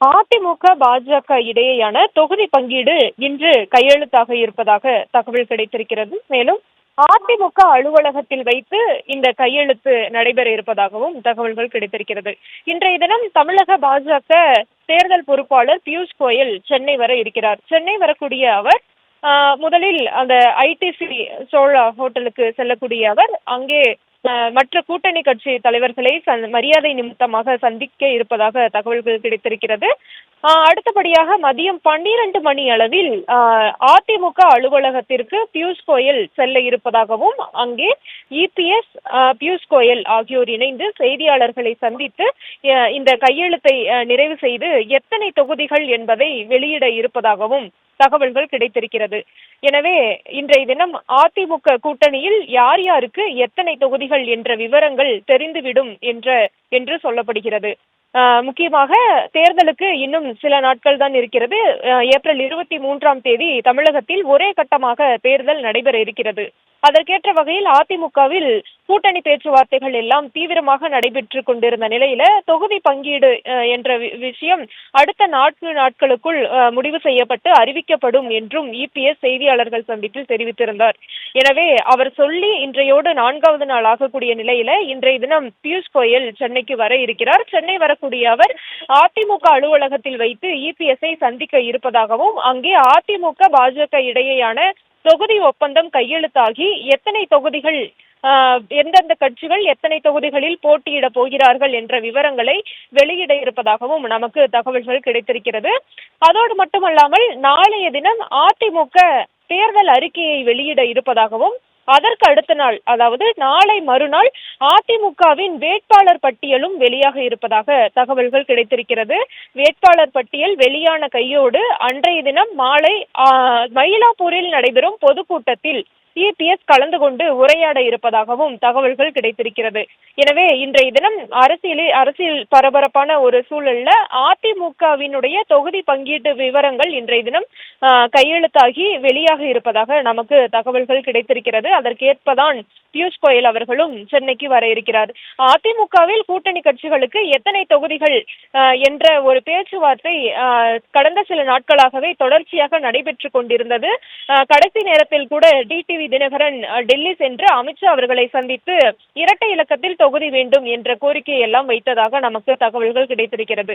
அதிமுக, பாஜக இடையேயான தொகுதி பங்கீடு இன்று கையெழுத்தாக இருப்பதாக தகவல் கிடைத்திருக்கிறது. மேலும் அதிமுக அலுவலகத்தில் வைத்து இந்த கையெழுத்து நடைபெற இருப்பதாகவும் தகவல்கள் கிடைத்திருக்கிறது. இன்றைய தினம் தமிழக பாஜக தேர்தல் பொறுப்பாளர் பியூஷ் கோயல் சென்னை வர இருக்கிறார். சென்னை வரக்கூடிய அவர் முதலில் அந்த ஐடிசி சோழா ஹோட்டலுக்கு செல்லக்கூடிய அவர் அங்கே மற்ற கூட்டணி கட்சி தலைவர்களை மரியாதை நிமித்தமாக சந்திக்க இருப்பதாக தகவல்கள் கிடைத்திருக்கிறது. அடுத்தபடியாக மதியம் 12 மணி அளவில் அதிமுக அலுவலகத்திற்கு பியூஷ் கோயல் செல்ல இருப்பதாகவும் அங்கே இபிஎஸ், பியூஷ் கோயல் ஆகியோர் இணைந்து செய்தியாளர்களை சந்தித்து இந்த கையெழுத்தை நிறைவு செய்து எத்தனை தொகுதிகள் என்பதை வெளியிட இருப்பதாகவும் தகவல்கள் கிடைத்திருக்கிறது. எனவே இன்றைய தினம் அதிமுக கூட்டணியில் யார் யாருக்கு எத்தனை தொகுதிகள் என்ற விவரங்கள் தெரிந்துவிடும் என்று சொல்லப்படுகிறது. முக்கியமாக தேர்தலுக்கு இன்னும் சில நாட்கள் தான் இருக்கிறது. ஏப்ரல் 23ஆம் தேதி தமிழகத்தில் ஒரே கட்டமாக தேர்தல் நடைபெற இருக்கிறது. அதற்கேற்ற வகையில் அதிமுகவில் கூட்டணி பேச்சுவார்த்தைகள் எல்லாம் தீவிரமாக நடைபெற்று கொண்டிருந்த நிலையில தொகுதி பங்கீடு என்ற விஷயம் அடுத்த 4 நாட்களுக்குள் முடிவு செய்யப்பட்டு அறிவிக்கப்படும் என்றும் இபிஎஸ் செய்தியாளர்கள் சந்திப்பில் தெரிவித்திருந்தார். எனவே அவர் சொல்லி இன்றையோடு 4வது நாள் ஆகக்கூடிய நிலையில இன்றைய தினம் பியூஷ் கோயல் சென்னைக்கு வர இருக்கிறார். சென்னை வரக்கூடிய அவர் அதிமுக அலுவலகத்தில் வைத்து இபிஎஸ்ஐ சந்திக்க இருப்பதாகவும் அங்கே அதிமுக, பாஜக இடையேயான தொகுதி ஒப்பந்தம் கையெழுத்தாகி எத்தனை தொகுதிகள் எந்தெந்த கட்சிகள் எத்தனை தொகுதிகளில் போட்டியிட போகிறார்கள் என்ற விவரங்களை வெளியிட இருப்பதாகவும் நமக்கு தகவல்கள் கிடைத்திருக்கிறது. அதோடு மட்டுமல்லாமல் நாளைய தினம் அதிமுக தேர்தல் அறிக்கையை வெளியிட இருப்பதாகவும் அதற்கு அடுத்த நாள், அதாவது நாளை மறுநாள் அதிமுகவின் வேட்பாளர் பட்டியலும் வெளியாக இருப்பதாக தகவல்கள் கிடைத்திருக்கிறது. வேட்பாளர் பட்டியல் வெளியான கையோடு அன்றைய தினம் மாலை மயிலாப்பூரில் நடைபெறும் பொதுக்கூட்டத்தில் இபிஎஸ் கலந்து கொண்டு உரையாட இருப்பதாகவும் தகவல்கள் கிடைத்திருக்கிறது. எனவே இன்றைய தினம் அரசியல் பரபரப்பான ஒரு சூழல்ல அதிமுகவினுடைய தொகுதி பங்கீட்டு விவரங்கள் இன்றைய தினம் கையெழுத்தாகி வெளியாக இருப்பதாக நமக்கு தகவல்கள் கிடைத்திருக்கிறது. அதற்கேற்பதான் பியூஷ் கோயல் அவர்களும் சென்னைக்கு வர இருக்கிறார். அதிமுகவில் கூட்டணி கட்சிகளுக்கு எத்தனை தொகுதிகள் என்ற ஒரு பேச்சுவார்த்தை கடந்த சில நாட்களாகவே தொடர்ச்சியாக நடைபெற்று கொண்டிருந்தது. கடைசி நேரத்தில் கூட டிடிவி தினகரன் டெல்லி சென்று அமித்ஷா அவர்களை சந்தித்து இரட்டை இலக்கத்தில் தொகுதி வேண்டும் என்ற கோரிக்கையை எல்லாம் வைத்ததாக நமக்கு தகவல்கள் கிடைத்திருக்கிறது.